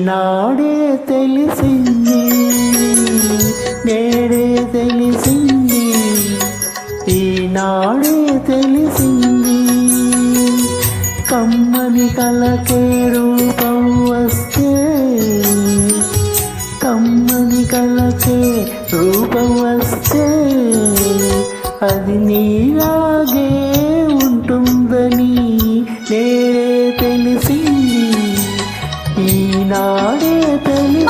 ఈనాడే తెలిసింది, నేడే తెలిసింది, ఈనాడే తెలిసింది. కమ్మని కలకే రూపం వస్తే, కమ్మని కలకే రూపం వస్తే, అది నీలాగే ఉంటుందని నేడే తెలిసింది, ఈనాడే తెలిసింది.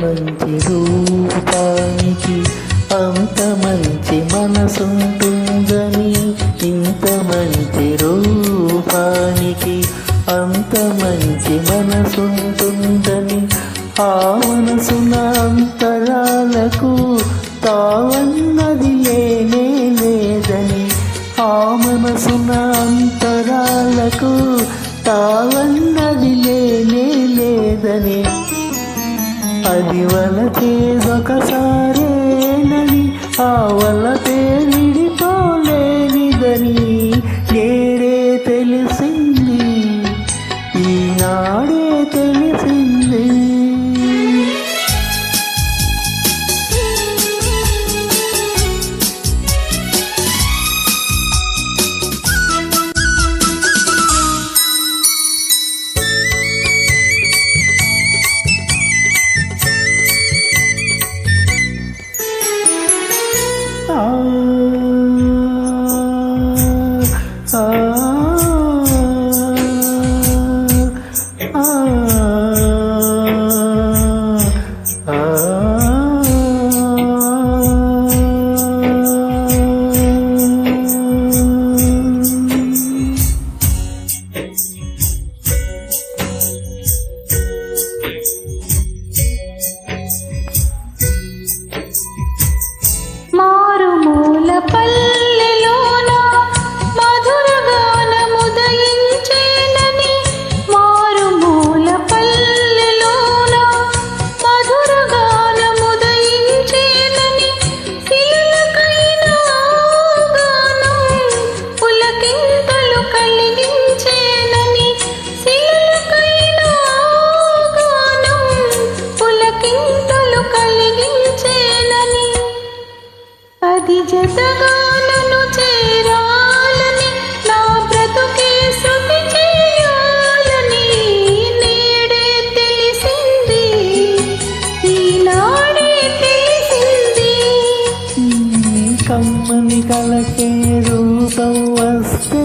మంచి రూపానికి అంత మంచి మనసుంటుందని, ఇంత మంచి రూపానికి అంత మంచి మనసుంటుందని, ఆ మనసున అంతరాలకు తావన్నది లేనే లేదని, ఆ మనసున అంతరాలకు తావన్నది లేనే లేదని, అది వలచేదొకసారేనని ఆ వలపే విడిపోలేనిదని నేడే తెలిసింది, ఈనాడే తెలిసింది. మారుమూల పల్లెలోన మధుర గానముదయించేనని, మారుమూల పల్లెలోన మధుర గానముదయించేనని, శిలలకైనా గానం పులకింతలు కలిగించేనని, శిలలకైనా గానం పులకింతలు కలిగించేనని, అది జతగా నన్ను చేరాలని, నా బ్రతుకే శృతి చేయాలని నేడే తెలిసింది, ఈనాడే తెలిసింది. కమ్మని కలకే రూపం వస్తే